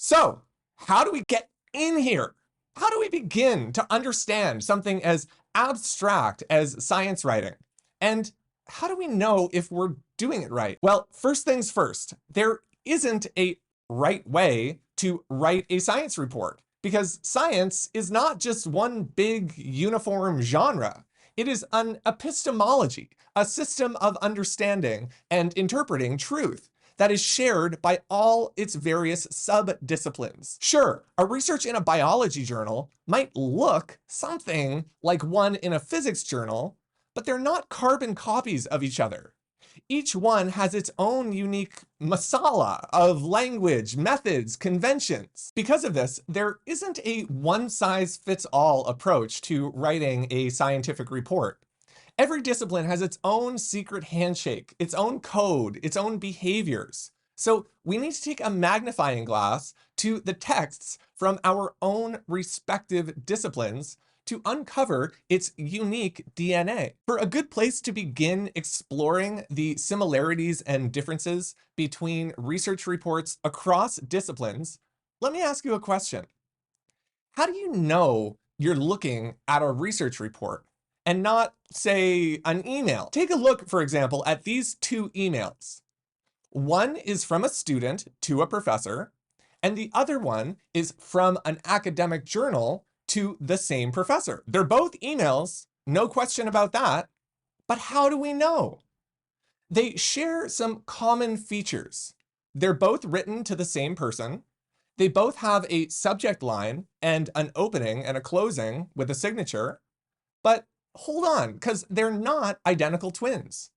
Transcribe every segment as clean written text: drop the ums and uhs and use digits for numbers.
So, how do we get in here? How do we begin to understand something as abstract as science writing? And how do we know if we're doing it right? Well, first things first, there isn't a right way to write a science report because science is not just one big uniform genre. It is an epistemology, a system of understanding and interpreting truth that is shared by all its various sub-disciplines. Sure, a research in a biology journal might look something like one in a physics journal, but they're not carbon copies of each other. Each one has its own unique masala of language, methods, conventions. Because of this, there isn't a one-size-fits-all approach to writing a scientific report. Every discipline has its own secret handshake, its own code, its own behaviors. So we need to take a magnifying glass to the texts from our own respective disciplines to uncover its unique DNA. For a good place to begin exploring the similarities and differences between research reports across disciplines, let me ask you a question. How do you know you're looking at a research report and not, say, an email? Take a look, for example, at these two emails. One is from a student to a professor, and the other one is from an academic journal to the same professor. They're both emails, no question about that, but how do we know? They share some common features. They're both written to the same person. They both have a subject line and an opening and a closing with a signature. But hold on, because they're not identical twins.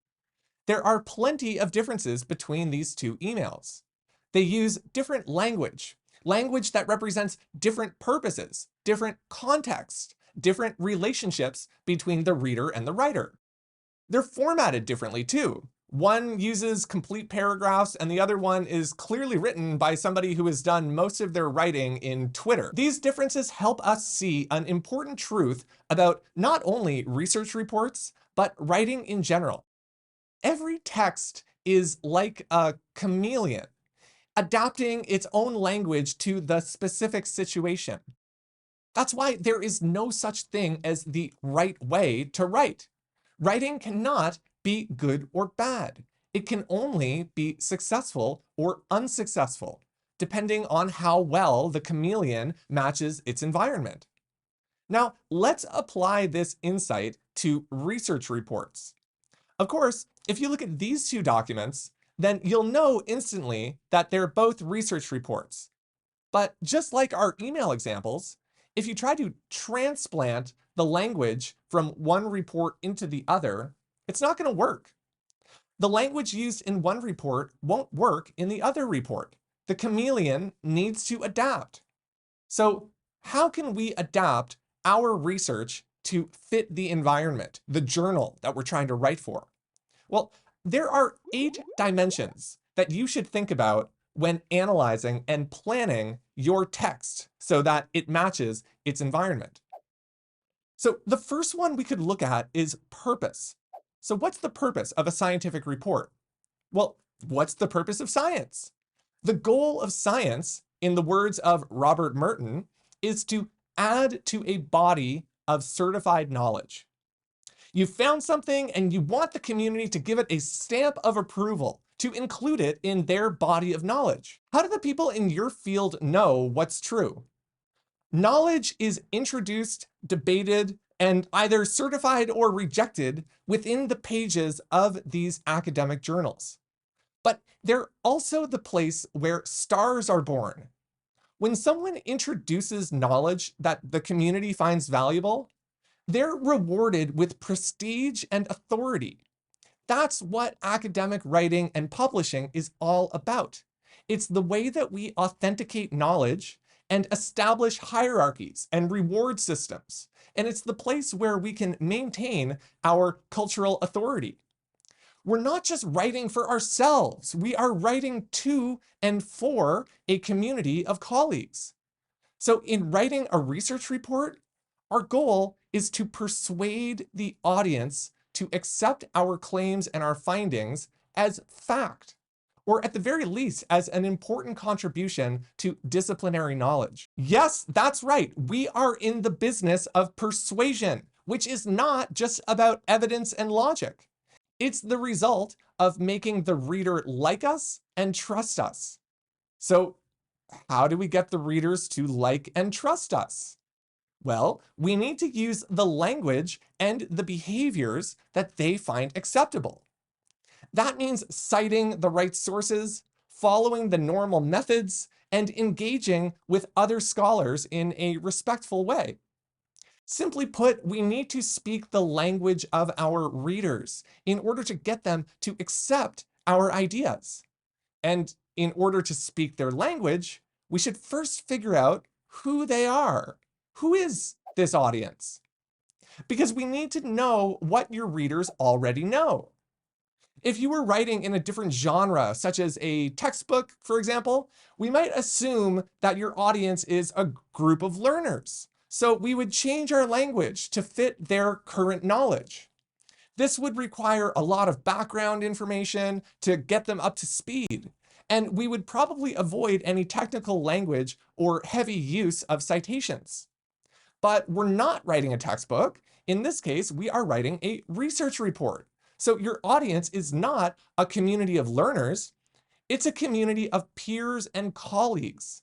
There are plenty of differences between these two emails. They use different language, language that represents different purposes, different contexts, different relationships between the reader and the writer. They're formatted differently too. One uses complete paragraphs and the other one is clearly written by somebody who has done most of their writing in Twitter. These differences help us see an important truth about not only research reports, but writing in general. Every text is like a chameleon, adapting its own language to the specific situation. That's why there is no such thing as the right way to write. Writing cannot be good or bad. It can only be successful or unsuccessful, depending on how well the chameleon matches its environment. Now, let's apply this insight to research reports. Of course, if you look at these two documents, then you'll know instantly that they're both research reports. But just like our email examples, if you try to transplant the language from one report into the other, it's not going to work. The language used in one report won't work in the other report. The chameleon needs to adapt. So how can we adapt our research to fit the environment, the journal that we're trying to write for? Well, there are 8 dimensions that you should think about when analyzing and planning your text so that it matches its environment. So the first one we could look at is purpose. So what's the purpose of a scientific report? Well, what's the purpose of science? The goal of science, in the words of Robert Merton, is to add to a body of certified knowledge. You found something and you want the community to give it a stamp of approval, to include it in their body of knowledge. How do the people in your field know what's true? Knowledge is introduced, debated, and either certified or rejected within the pages of these academic journals. But they're also the place where stars are born. When someone introduces knowledge that the community finds valuable, they're rewarded with prestige and authority. That's what academic writing and publishing is all about. It's the way that we authenticate knowledge and establish hierarchies and reward systems. And it's the place where we can maintain our cultural authority. We're not just writing for ourselves, we are writing to and for a community of colleagues. So in writing a research report, our goal is to persuade the audience to accept our claims and our findings as fact. or at the very least, as an important contribution to disciplinary knowledge. Yes, that's right. We are in the business of persuasion, which is not just about evidence and logic. It's the result of making the reader like us and trust us. So, how do we get the readers to like and trust us? Well, we need to use the language and the behaviors that they find acceptable. That means citing the right sources, following the normal methods, and engaging with other scholars in a respectful way. Simply put, we need to speak the language of our readers in order to get them to accept our ideas. And in order to speak their language, we should first figure out who they are. Who is this audience? Because we need to know what your readers already know. If you were writing in a different genre, such as a textbook, for example, we might assume that your audience is a group of learners. So we would change our language to fit their current knowledge. This would require a lot of background information to get them up to speed, and we would probably avoid any technical language or heavy use of citations. But we're not writing a textbook. In this case, we are writing a research report. So your audience is not a community of learners, it's a community of peers and colleagues.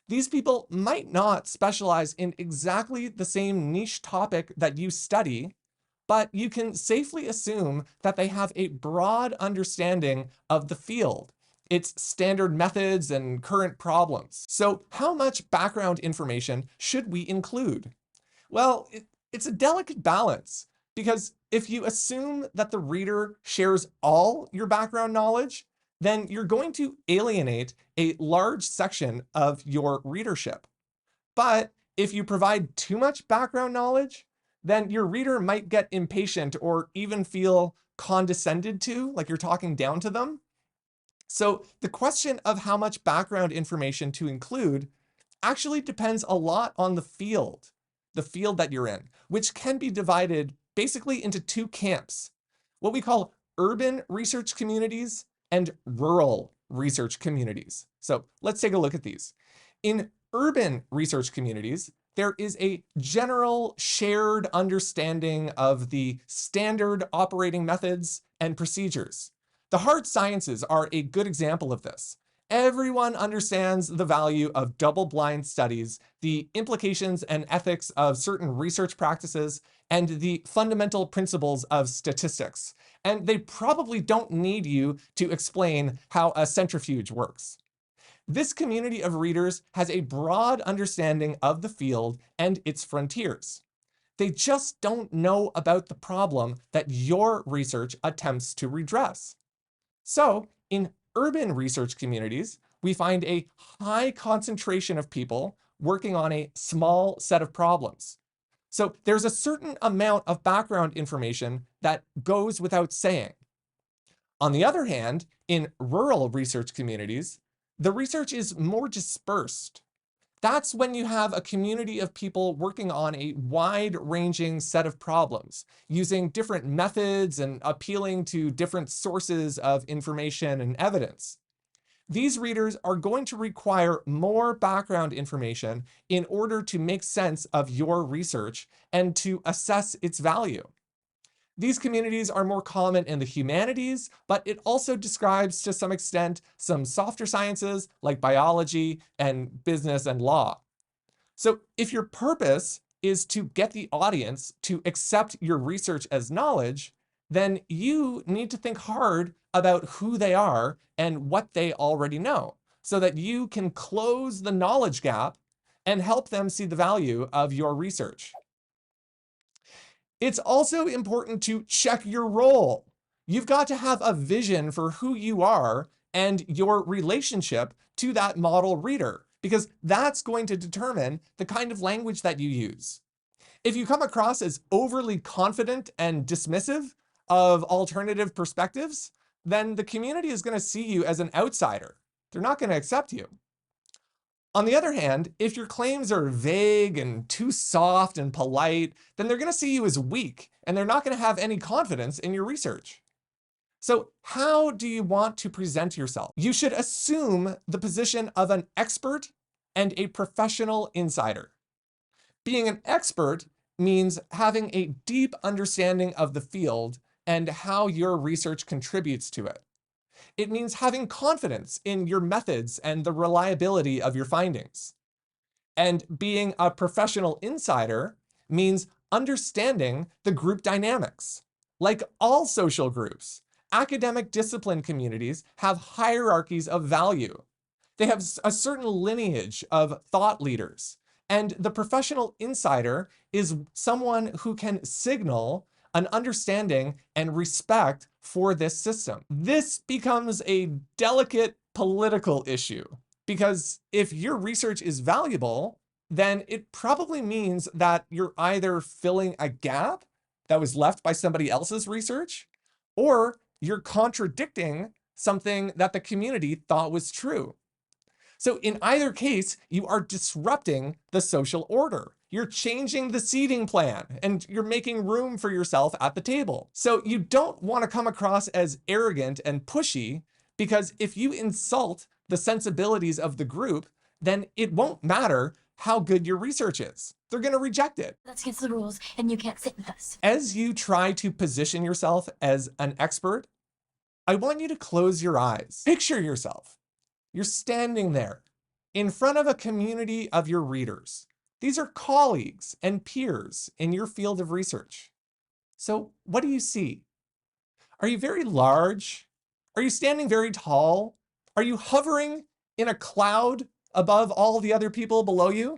These people might not specialize in exactly the same niche topic that you study, but you can safely assume that they have a broad understanding of the field, its standard methods and current problems. So how much background information should we include? Well, it's a delicate balance, because if you assume that the reader shares all your background knowledge, then you're going to alienate a large section of your readership. But if you provide too much background knowledge, then your reader might get impatient or even feel condescended to, like you're talking down to them. So the question of how much background information to include actually depends a lot on the field that you're in, which can be divided basically into two camps, what we call urban research communities and rural research communities. So let's take a look at these. In urban research communities, there is a general shared understanding of the standard operating methods and procedures. The hard sciences are a good example of this. Everyone understands the value of double-blind studies, the implications and ethics of certain research practices, and the fundamental principles of statistics. And they probably don't need you to explain how a centrifuge works. This community of readers has a broad understanding of the field and its frontiers. They just don't know about the problem that your research attempts to redress. So, in urban research communities, we find a high concentration of people working on a small set of problems. So there's a certain amount of background information that goes without saying. On the other hand, in rural research communities, the research is more dispersed. That's when you have a community of people working on a wide-ranging set of problems, using different methods and appealing to different sources of information and evidence. These readers are going to require more background information in order to make sense of your research and to assess its value. These communities are more common in the humanities, but it also describes, to some extent, some softer sciences like biology and business and law. So if your purpose is to get the audience to accept your research as knowledge, then you need to think hard about who they are and what they already know, so that you can close the knowledge gap and help them see the value of your research. It's also important to check your role. You've got to have a vision for who you are and your relationship to that model reader, because that's going to determine the kind of language that you use. If you come across as overly confident and dismissive of alternative perspectives, then the community is going to see you as an outsider. They're not going to accept you. On the other hand, if your claims are vague and too soft and polite, then they're going to see you as weak, and they're not going to have any confidence in your research. So how do you want to present yourself? You should assume the position of an expert and a professional insider. Being an expert means having a deep understanding of the field and how your research contributes to it. It means having confidence in your methods and the reliability of your findings. And being a professional insider means understanding the group dynamics. Like all social groups, academic discipline communities have hierarchies of value. They have a certain lineage of thought leaders. And the professional insider is someone who can signal an understanding and respect for this system. This becomes a delicate political issue because if your research is valuable, then it probably means that you're either filling a gap that was left by somebody else's research, or you're contradicting something that the community thought was true. So in either case, you are disrupting the social order. You're changing the seating plan and you're making room for yourself at the table. So you don't want to come across as arrogant and pushy, because if you insult the sensibilities of the group, then it won't matter how good your research is. They're going to reject it. That's against the rules, and you can't sit with us. As you try to position yourself as an expert, I want you to close your eyes. Picture yourself. You're standing there in front of a community of your readers. These are colleagues and peers in your field of research. So what do you see? Are you very large? Are you standing very tall? Are you hovering in a cloud above all the other people below you?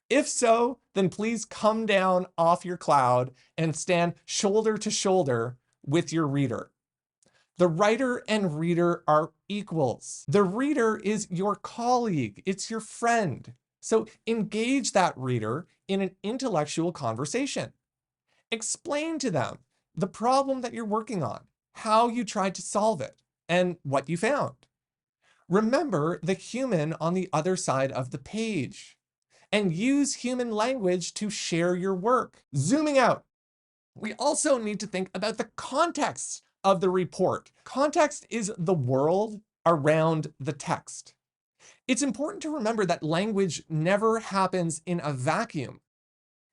If so, then please come down off your cloud and stand shoulder to shoulder with your reader. The writer and reader are equals. The reader is your colleague, it's your friend. So engage that reader in an intellectual conversation. Explain to them the problem that you're working on, how you tried to solve it, and what you found. Remember the human on the other side of the page, and use human language to share your work. Zooming out, we also need to think about the context of the report. Context is the world around the text. It's important to remember that language never happens in a vacuum.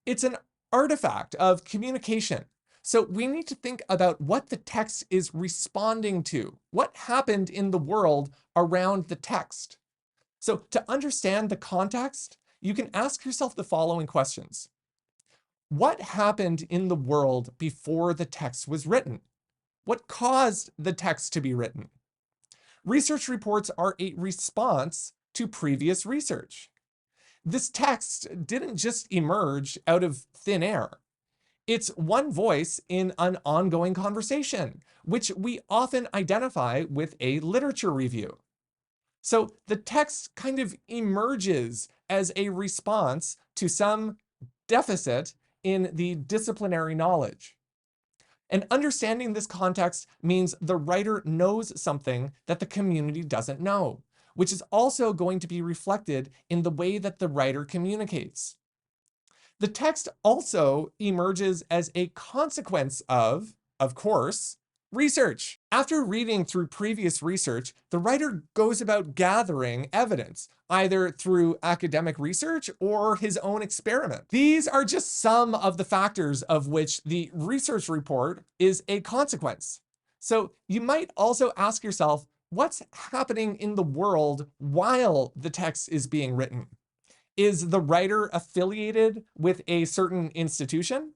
It's an artifact of communication. So we need to think about what the text is responding to, what happened in the world around the text. So to understand the context, you can ask yourself the following questions. What happened in the world before the text was written? What caused the text to be written? Research reports are a response to previous research. This text didn't just emerge out of thin air. It's one voice in an ongoing conversation, which we often identify with a literature review. So the text kind of emerges as a response to some deficit in the disciplinary knowledge. And understanding this context means the writer knows something that the community doesn't know, which is also going to be reflected in the way that the writer communicates. The text also emerges as a consequence of course, research. After reading through previous research, the writer goes about gathering evidence, either through academic research or his own experiment. These are just some of the factors of which the research report is a consequence. So you might also ask yourself, what's happening in the world while the text is being written? Is the writer affiliated with a certain institution?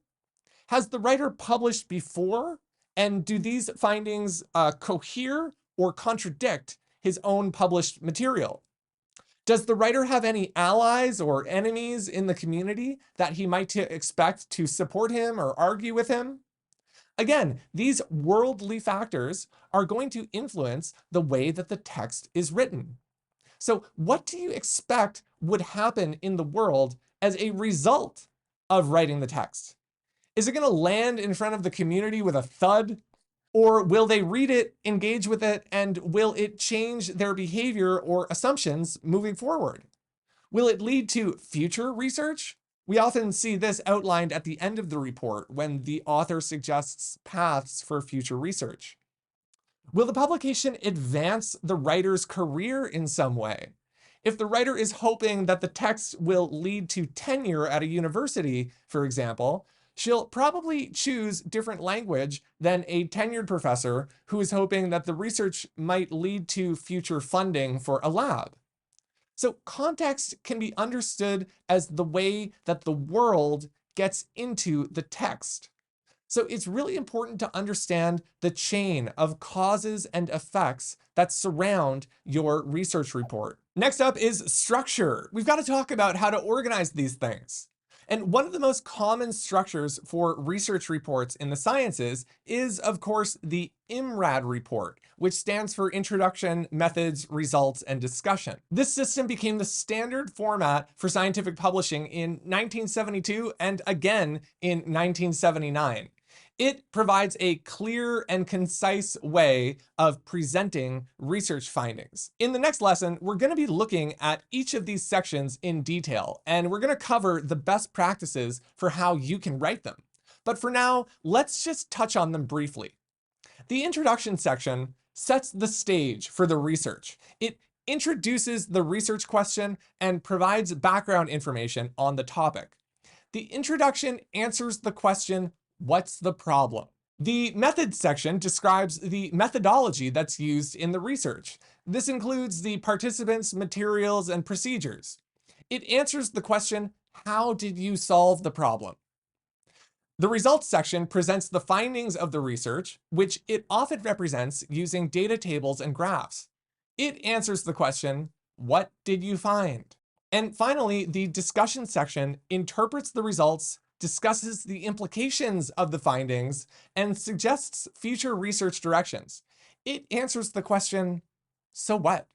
Has the writer published before? And do these findings cohere or contradict his own published material? Does the writer have any allies or enemies in the community that he might expect to support him or argue with him? Again, these worldly factors are going to influence the way that the text is written. So what do you expect would happen in the world as a result of writing the text? Is it going to land in front of the community with a thud? Or will they read it, engage with it, and will it change their behavior or assumptions moving forward? Will it lead to future research? We often see this outlined at the end of the report when the author suggests paths for future research. Will the publication advance the writer's career in some way? If the writer is hoping that the text will lead to tenure at a university, for example, she'll probably choose different language than a tenured professor who is hoping that the research might lead to future funding for a lab. So context can be understood as the way that the world gets into the text. So it's really important to understand the chain of causes and effects that surround your research report. Next up is structure. We've got to talk about how to organize these things. And one of the most common structures for research reports in the sciences is, of course, the IMRAD report, which stands for Introduction, Methods, Results, and Discussion. This system became the standard format for scientific publishing in 1972 and again in 1979. It provides a clear and concise way of presenting research findings. In the next lesson, we're going to be looking at each of these sections in detail, and we're going to cover the best practices for how you can write them. But for now, let's just touch on them briefly. The introduction section sets the stage for the research. It introduces the research question and provides background information on the topic. The introduction answers the question, what's the problem? The methods section describes the methodology that's used in the research. This includes the participants, materials, and procedures. It answers the question, how did you solve the problem? The results section presents the findings of the research, which it often represents using data tables and graphs. It answers the question, what did you find? And finally, the discussion section interprets the results, discusses the implications of the findings, and suggests future research directions. It answers the question, so what?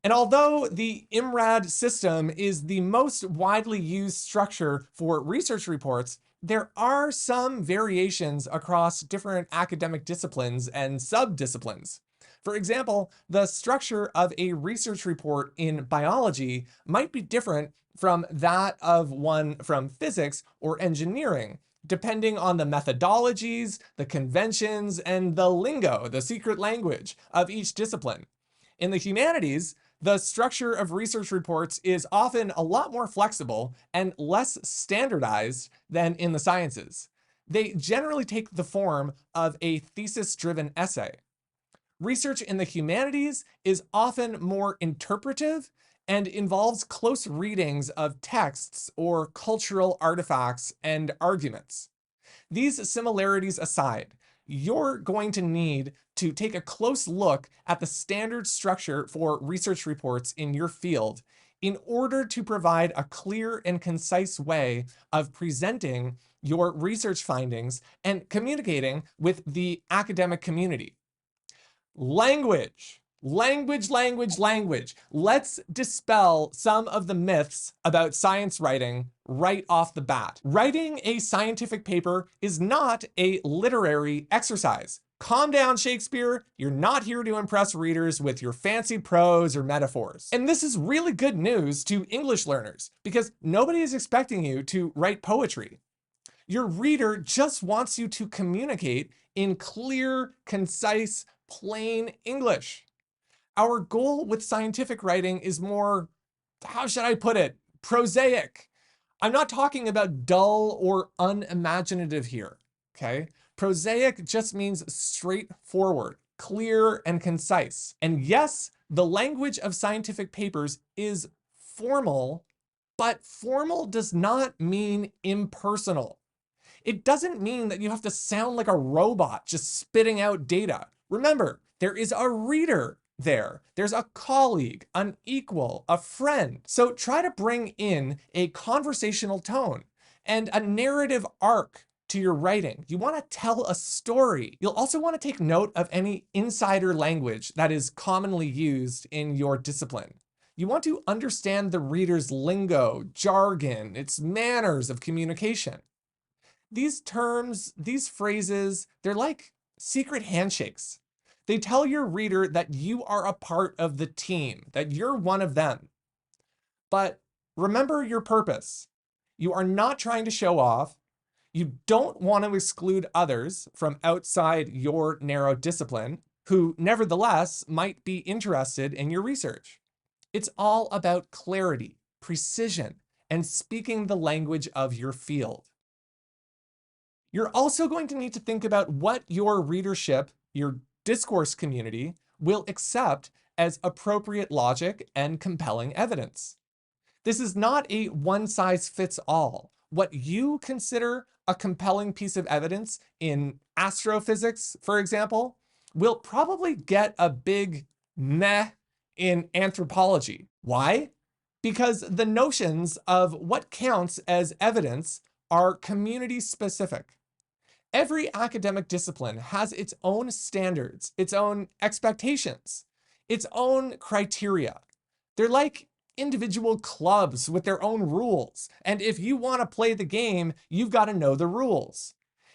And although the IMRAD system is the most widely used structure for research reports, there are some variations across different academic disciplines and subdisciplines. For example, the structure of a research report in biology might be different from that of one from physics or engineering, depending on the methodologies, the conventions, and the lingo, the secret language of each discipline. In the humanities, the structure of research reports is often a lot more flexible and less standardized than in the sciences. They generally take the form of a thesis-driven essay. Research in the humanities is often more interpretive and involves close readings of texts or cultural artifacts and arguments. These similarities aside, you're going to need to take a close look at the standard structure for research reports in your field in order to provide a clear and concise way of presenting your research findings and communicating with the academic community. Language. Language, language, language. Let's dispel some of the myths about science writing right off the bat. Writing a scientific paper is not a literary exercise. Calm down, Shakespeare. You're not here to impress readers with your fancy prose or metaphors. And this is really good news to English learners because nobody is expecting you to write poetry. Your reader just wants you to communicate in clear, concise, plain English. Our goal with scientific writing is more, how should I put it, prosaic. I'm not talking about dull or unimaginative here, okay? Prosaic just means straightforward, clear, and concise. And yes, the language of scientific papers is formal, but formal does not mean impersonal. It doesn't mean that you have to sound like a robot just spitting out data. Remember, there is a reader there. There's a colleague, an equal, a friend. So try to bring in a conversational tone and a narrative arc to your writing. You want to tell a story. You'll also want to take note of any insider language that is commonly used in your discipline. You want to understand the reader's lingo, jargon, its manners of communication. These terms, these phrases, they're like secret handshakes. They tell your reader that you are a part of the team, that you're one of them. But remember your purpose. You are not trying to show off. You don't want to exclude others from outside your narrow discipline. who nevertheless might be interested in your research. It's all about clarity, precision, and speaking the language of your field. You're also going to need to think about what your readership, your discourse community, will accept as appropriate logic and compelling evidence. This is not a one-size-fits-all. What you consider a compelling piece of evidence in astrophysics, for example, will probably get a big meh in anthropology. Why? Because the notions of what counts as evidence are community specific. Every academic discipline has its own standards, its own expectations, its own criteria. They're like individual clubs with their own rules. And if you want to play the game, you've got to know the rules.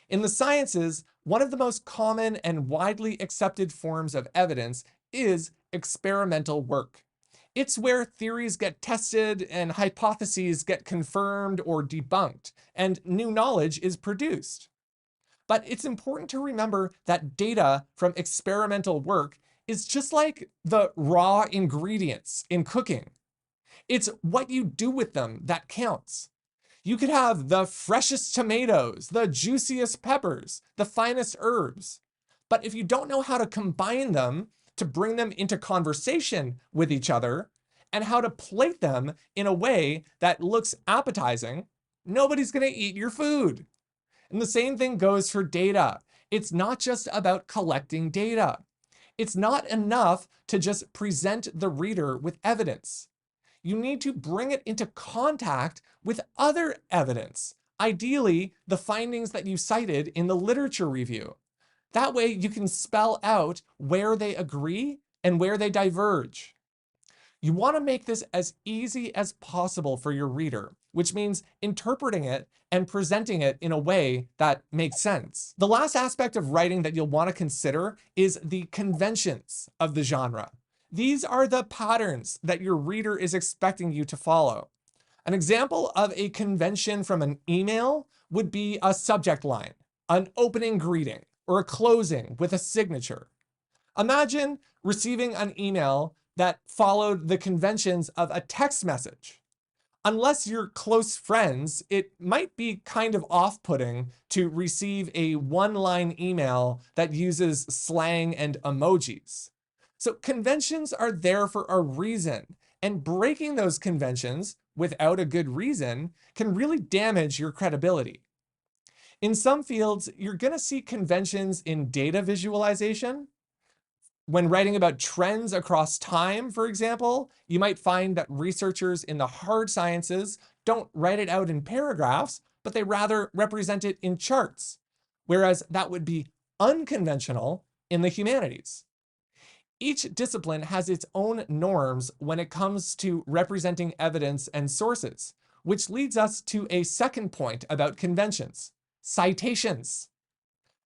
In the sciences, one of the most common and widely accepted forms of evidence is experimental work. It's where theories get tested and hypotheses get confirmed or debunked, and new knowledge is produced. But it's important to remember that data from experimental work is just like the raw ingredients in cooking. It's what you do with them that counts. You could have the freshest tomatoes, the juiciest peppers, the finest herbs. But if you don't know how to combine them to bring them into conversation with each other and how to plate them in a way that looks appetizing, nobody's going to eat your food. And the same thing goes for data. It's not just about collecting data. It's not enough to just present the reader with evidence. You need to bring it into contact with other evidence, ideally the findings that you cited in the literature review. That way you can spell out where they agree and where they diverge. You want to make this as easy as possible for your reader, which means interpreting it and presenting it in a way that makes sense. The last aspect of writing that you'll want to consider is the conventions of the genre. These are the patterns that your reader is expecting you to follow. An example of a convention from an email would be a subject line, an opening greeting, or a closing with a signature. Imagine receiving an email that followed the conventions of a text message. Unless you're close friends, it might be kind of off-putting to receive a one-line email that uses slang and emojis. So conventions are there for a reason, and breaking those conventions without a good reason can really damage your credibility. In some fields, you're going to see conventions in data visualization. When writing about trends across time, for example, you might find that researchers in the hard sciences don't write it out in paragraphs, but they rather represent it in charts, whereas that would be unconventional in the humanities. Each discipline has its own norms when it comes to representing evidence and sources, which leads us to a second point about conventions: citations.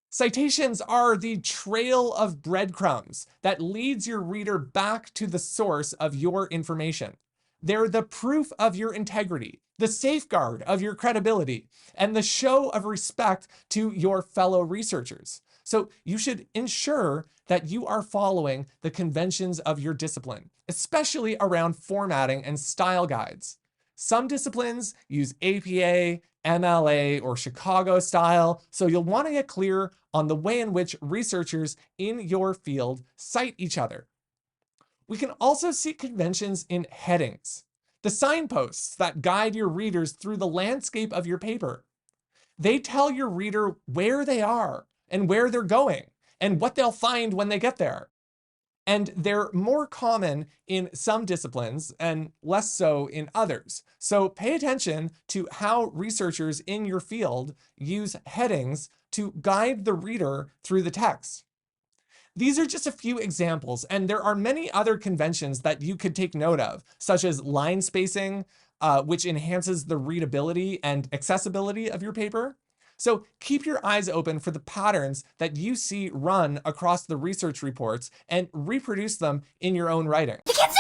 Citations are the trail of breadcrumbs that leads your reader back to the source of your information. They're the proof of your integrity, the safeguard of your credibility, and the show of respect to your fellow researchers. So you should ensure that you are following the conventions of your discipline, especially around formatting and style guides. Some disciplines use APA, MLA, or Chicago style, so you'll want to get clear on the way in which researchers in your field cite each other. We can also see conventions in headings, the signposts that guide your readers through the landscape of your paper. They tell your reader where they are and where they're going and what they'll find when they get there. And they're more common in some disciplines and less so in others. So pay attention to how researchers in your field use headings to guide the reader through the text. These are just a few examples, and there are many other conventions that you could take note of, such as line spacing, which enhances the readability and accessibility of your paper. So keep your eyes open for the patterns that you see run across the research reports and reproduce them in your own writing. You can't